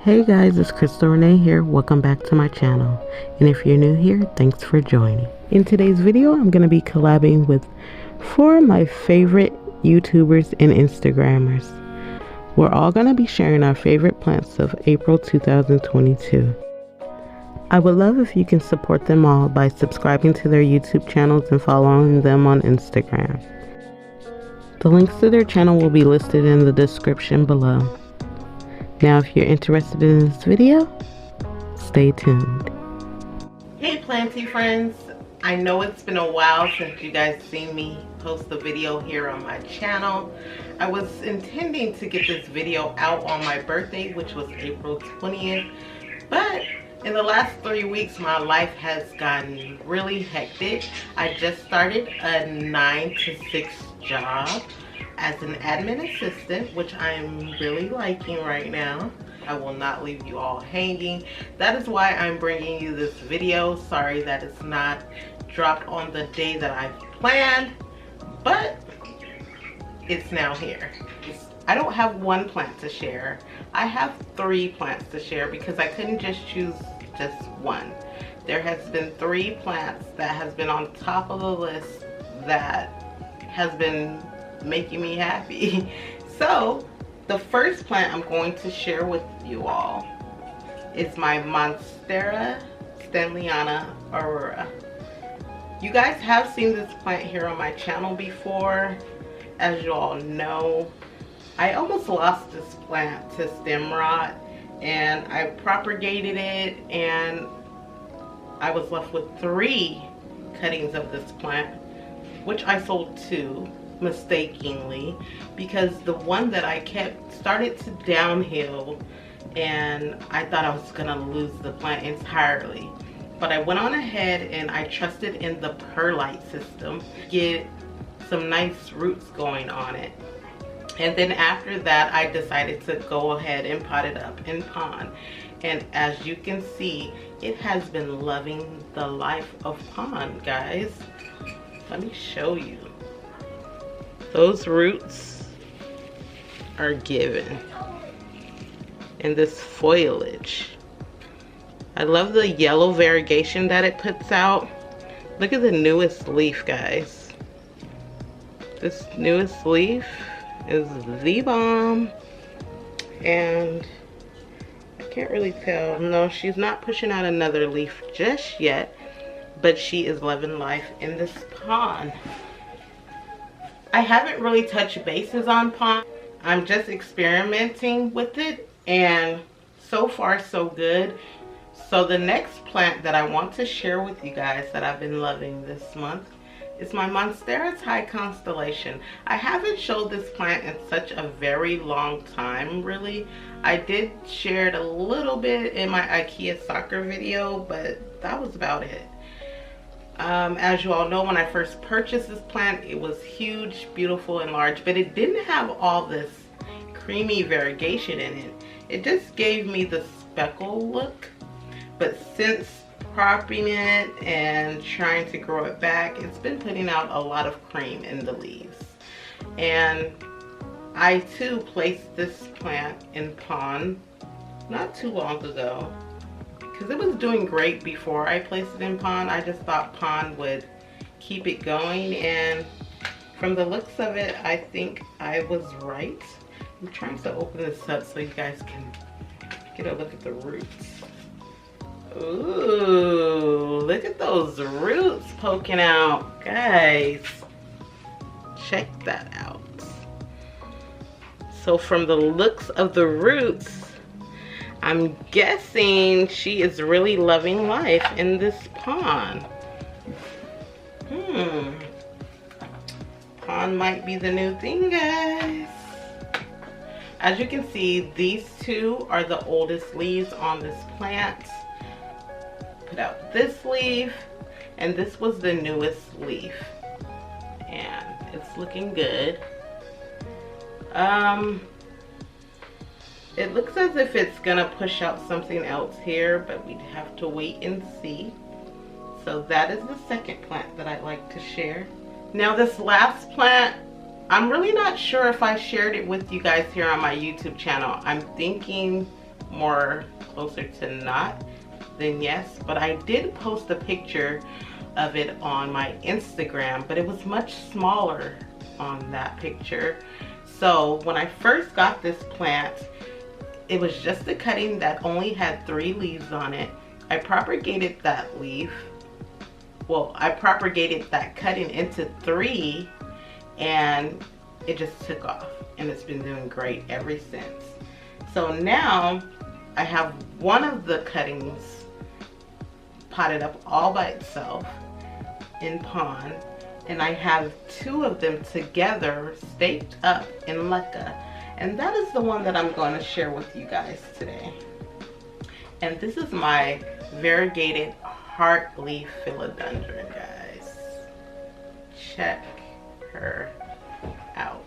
Hey guys, it's CrystalRenèe here. Welcome back to my channel. And if you're new here, thanks for joining. In today's video, I'm going to be collabing with 4 of my favorite YouTubers and Instagrammers. We're all going to be sharing our favorite plants of April 2022. I would love if you can support them all by subscribing to their YouTube channels and following them on Instagram. The links to their channel will be listed in the description below. Now, if you're interested in this video, stay tuned. Hey planty friends, I know it's been a while since you guys seen me post a video here on my channel. I was intending to get this video out on my birthday, which was April 20th, but in the last 3 weeks my life has gotten really hectic. I just started a 9 to 6 job as an admin assistant, which I'm really liking right now. I will not leave you all hanging. That is why I'm bringing you this video. Sorry that it's not dropped on the day that I planned, but it's now here. I don't have one plant to share. I have 3 plants to share because I couldn't just choose just one. There has been 3 plants that has been on top of the list that has been making me happy. So the first plant I'm going to share with you all is my Monstera Stanleyana Aurora. You guys have seen this plant here on my channel before. As you all know, I almost lost this plant to stem rot, and I propagated it and I was left with 3 cuttings of this plant, which I sold 2 mistakenly because the one that I kept started to downhill and I thought I was gonna lose the plant entirely. But I went on ahead and I trusted in the perlite system to get some nice roots going on it. And then after that, I decided to go ahead and pot it up in pond. And as you can see, it has been loving the life of pond, guys. Let me show you. Those roots are given in this foliage. I love the yellow variegation that it puts out. Look at the newest leaf, guys. This newest leaf is the bomb, and I can't really tell. No, she's not pushing out another leaf just yet, but she is loving life in this pond. I haven't really touched bases on pond. I'm just experimenting with it, and so far so good. So the next plant that I want to share with you guys that I've been loving this month is my Monstera Thai Constellation. I haven't showed this plant in such a very long time, really. I did share it a little bit in my IKEA soccer video, but that was about it. As you all know, when I first purchased this plant, it was huge, beautiful, and large, but it didn't have all this creamy variegation in it. It just gave me the speckle look. But since cropping it and trying to grow it back, it's been putting out a lot of cream in the leaves. And I too placed this plant in pond not too long ago because it was doing great before I placed it in pond. I just thought pond would keep it going, and from the looks of it, I think I was right. I'm trying to open this up so you guys can get a look at the roots. Ooh, look at those roots poking out, guys. Check that out. So from the looks of the roots, I'm guessing she is really loving life in this pond. Pond might be the new thing, guys. As you can see, these 2 are the oldest leaves on this plant. Put out this leaf, and this was the newest leaf, and it's looking good. It looks as if it's gonna push out something else here, but we'd have to wait and see. So that is the second plant that I'd like to share. Now this last plant, I'm really not sure if I shared it with you guys here on my YouTube channel. I'm thinking more closer to not than yes, but I did post a picture of it on my Instagram, but it was much smaller on that picture. So when I first got this plant, it was just a cutting that only had 3 leaves on it. I propagated that leaf. Well, I propagated that cutting into 3, and it just took off, and it's been doing great ever since. So now I have one of the cuttings potted up all by itself in pond, and I have 2 of them together staked up in LECA, and that is the one that I'm going to share with you guys today. And this is my variegated heartleaf philodendron, guys. Check her out.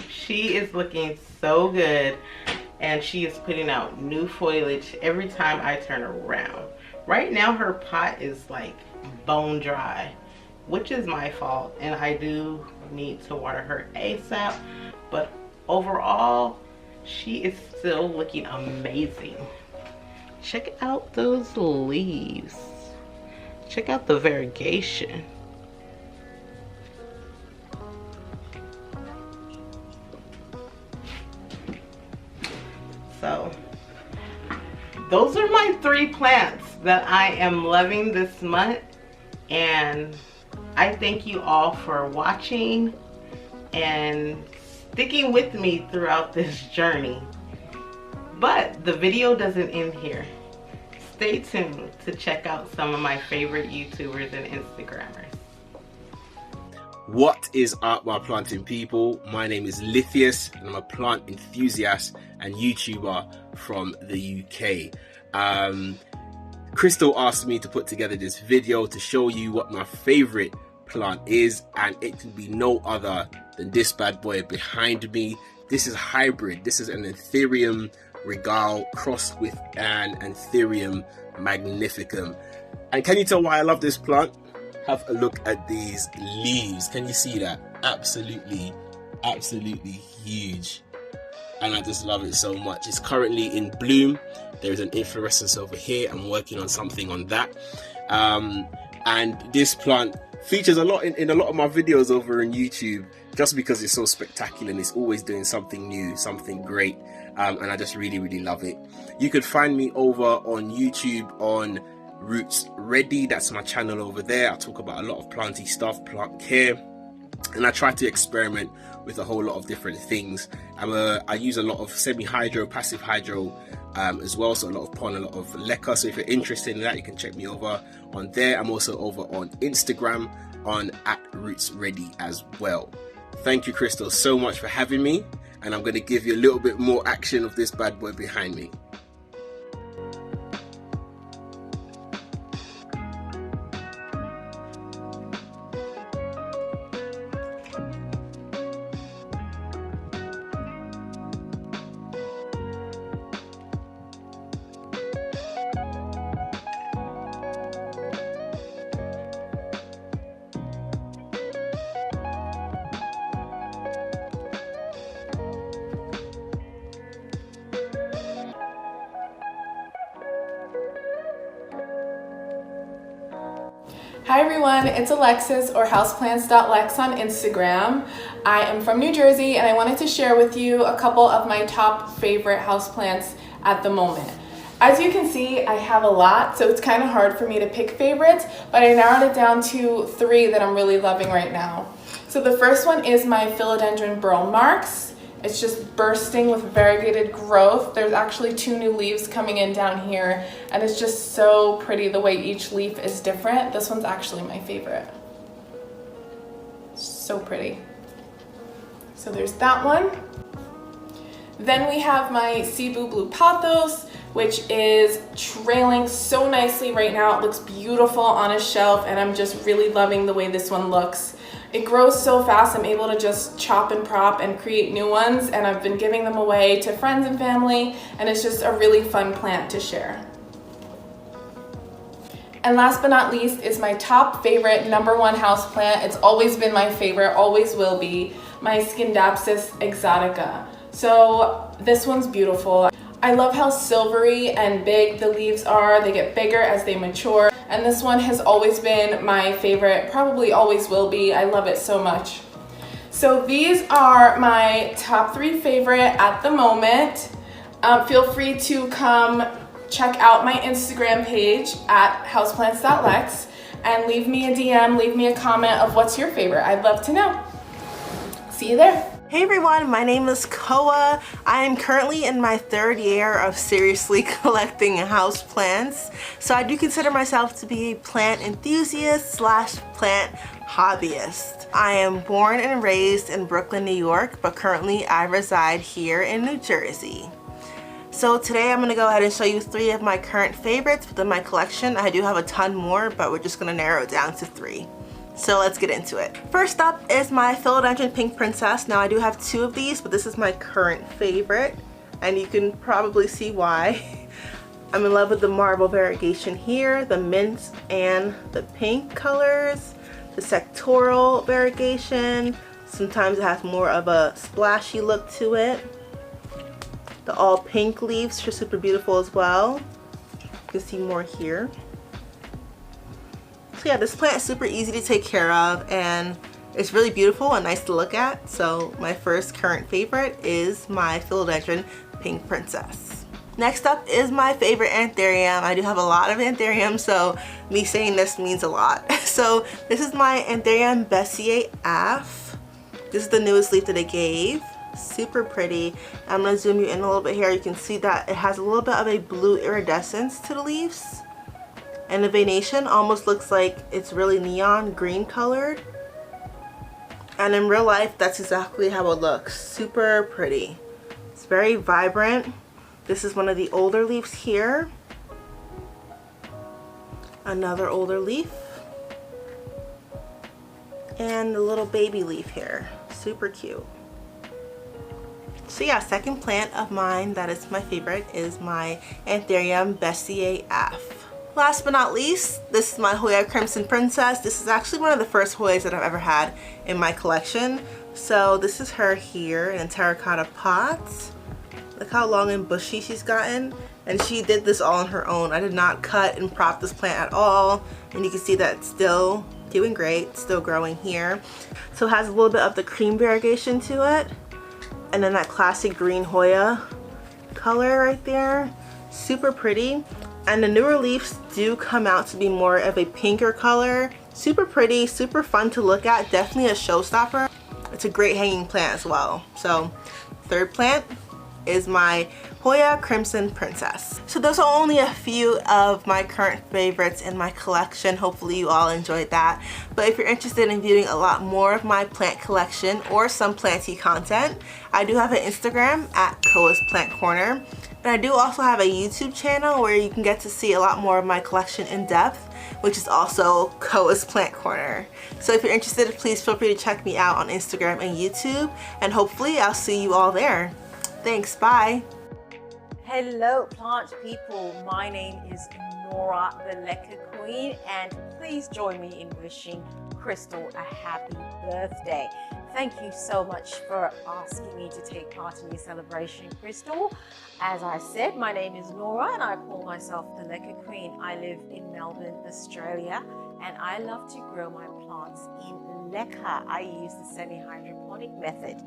She is looking so good, and she is putting out new foliage every time I turn around. Right now her pot is like bone dry, which is my fault, and I do need to water her ASAP, but overall she is still looking amazing. Check out those leaves. Check out the variegation. So those are my 3 plants that I am loving this month, and I thank you all for watching and sticking with me throughout this journey. But the video doesn't end here. Stay tuned to check out some of my favorite YouTubers and Instagrammers. What is up, my planting people? My name is Lethius, and I'm a plant enthusiast and YouTuber from the UK. Crystal asked me to put together this video to show you what my favorite plant is, and it can be no other than this bad boy behind me. This is hybrid. This is an Anthurium regale crossed with an Anthurium magnificum. And can you tell why I love this plant? Have a look at these leaves. Can you see that? Absolutely huge, and I just love it so much. It's currently in bloom. There is an inflorescence over here. I'm working on something on that, and this plant features a lot in a lot of my videos over on YouTube, just because it's so spectacular and it's always doing something new, something great, and I just really love it. You could find me over on YouTube on Roots Ready. That's my channel over there. I talk about a lot of planty stuff, plant care, and I try to experiment with a whole lot of different things. I use a lot of semi-hydro, passive hydro as well, so a lot of pond, a lot of LECA. So if you're interested in that, you can check me over on there. I'm also over on Instagram on @RootsReady as well. Thank you, Crystal, so much for having me, and I'm going to give you a little bit more action of this bad boy behind me. Hi everyone, it's Alexis or houseplants.lex on Instagram. I am from New Jersey and I wanted to share with you a couple of my top favorite houseplants at the moment. As you can see, I have a lot, so it's kind of hard for me to pick favorites, but I narrowed it down to 3 that I'm really loving right now. So the first one is my Philodendron burl marks. It's just bursting with variegated growth. There's actually 2 new leaves coming in down here, and it's just so pretty the way each leaf is different. This one's actually my favorite. So pretty. So there's that one. Then we have my Cebu Blue Pothos, which is trailing so nicely right now. It looks beautiful on a shelf, and I'm just really loving the way this one looks. It grows so fast, I'm able to just chop and prop and create new ones, and I've been giving them away to friends and family, and it's just a really fun plant to share. And last but not least is my top favorite #1 houseplant. It's always been my favorite, always will be, my Scindapsus exotica. So this one's beautiful. I love how silvery and big the leaves are. They get bigger as they mature. And this one has always been my favorite, probably always will be. I love it so much. So these are my top 3 favorite at the moment. Feel free to come check out my Instagram page at houseplants.lex and leave me a DM, leave me a comment of what's your favorite. I'd love to know. See you there. Hey everyone, my name is Koa. I am currently in my 3rd year of seriously collecting houseplants. So I do consider myself to be a plant enthusiast slash plant hobbyist. I am born and raised in Brooklyn, New York, but currently I reside here in New Jersey. So today I'm going to go ahead and show you 3 of my current favorites within my collection. I do have a ton more, but we're just going to narrow it down to 3. So let's get into it. First up is my Philodendron Pink Princess. Now I do have 2 of these, but this is my current favorite, and you can probably see why. I'm in love with the marble variegation here, the mint and the pink colors, the sectoral variegation. Sometimes it has more of a splashy look to it. The all pink leaves are super beautiful as well. You can see more here. So yeah, this plant is super easy to take care of and it's really beautiful and nice to look at. So my first current favorite is my Philodendron Pink Princess. Next up is my favorite anthurium. I do have a lot of anthuriums, so me saying this means a lot. So this is my Anthurium Bessier Af. This is the newest leaf that they gave. Super pretty. I'm going to zoom you in a little bit here. You can see that it has a little bit of a blue iridescence to the leaves. And the venation almost looks like it's really neon green colored. And in real life, that's exactly how it looks. Super pretty. It's very vibrant. This is one of the older leaves here. Another older leaf. And a little baby leaf here. Super cute. So yeah, second plant of mine that is my favorite is my Anthurium Bessier Af. Last but not least, this is my HOYA Crimson Princess. This is actually one of the first Hoyas that I've ever had in my collection. So this is her here in a terracotta pot. Look how long and bushy she's gotten. And she did this all on her own. I did not cut and prop this plant at all. And you can see that it's still doing great, still growing here. So it has a little bit of the cream variegation to it. And then that classic green Hoya color right there. Super pretty. And the newer leaves do come out to be more of a pinker color. Super pretty, super fun to look at, definitely a showstopper. It's a great hanging plant as well. So third plant is my HOYA Crimson Princess. So those are only a few of my current favorites in my collection. Hopefully you all enjoyed that. But if you're interested in viewing a lot more of my plant collection or some planty content, I do have an Instagram at Koa's Plant Corner. And I do also have a YouTube channel where you can get to see a lot more of my collection in depth, which is also Koa's Plant Corner. So if you're interested, please feel free to check me out on Instagram and YouTube, and hopefully I'll see you all there. Thanks, bye. Hello plant people, my name is Nora the LECA Queen, and please join me in wishing Crystal a happy birthday. Thank you so much for asking me to take part in your celebration, Crystal. As I said, my name is Nora and I call myself the LECA Queen. I live in Melbourne, Australia, and I love to grow my plants in LECA. I use the semi-hydroponic method.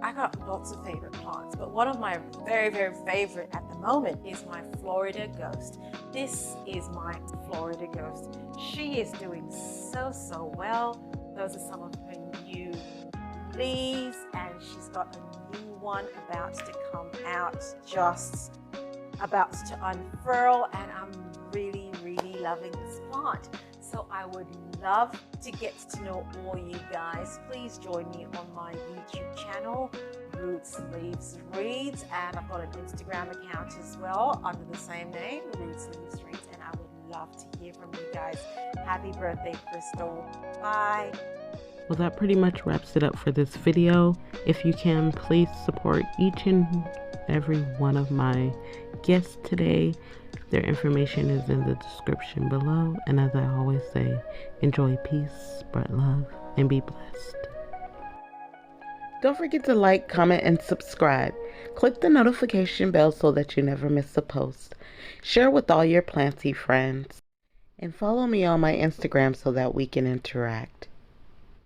I got lots of favorite plants, but one of my very, very favorite at the moment is my Florida Ghost. This is my Florida Ghost. She is doing so well. Those are some of her new leaves, and she's got a new one about to come out, just about to unfurl, and I'm really, really loving this plant. So I would love to get to know all you guys. Please join me on my YouTube channel, Roots, Leaves, Reads, and I've got an Instagram account as well under the same name, Roots, Leaves, Reads, and I would love to hear from you guys. Happy birthday, Crystal. Bye. Well, that pretty much wraps it up for this video. If you can, please support each and every one of my guests today. Their information is in the description below. And as I always say, enjoy peace, spread love, and be blessed. Don't forget to like, comment, and subscribe. Click the notification bell so that you never miss a post. Share with all your planty friends. And follow me on my Instagram so that we can interact.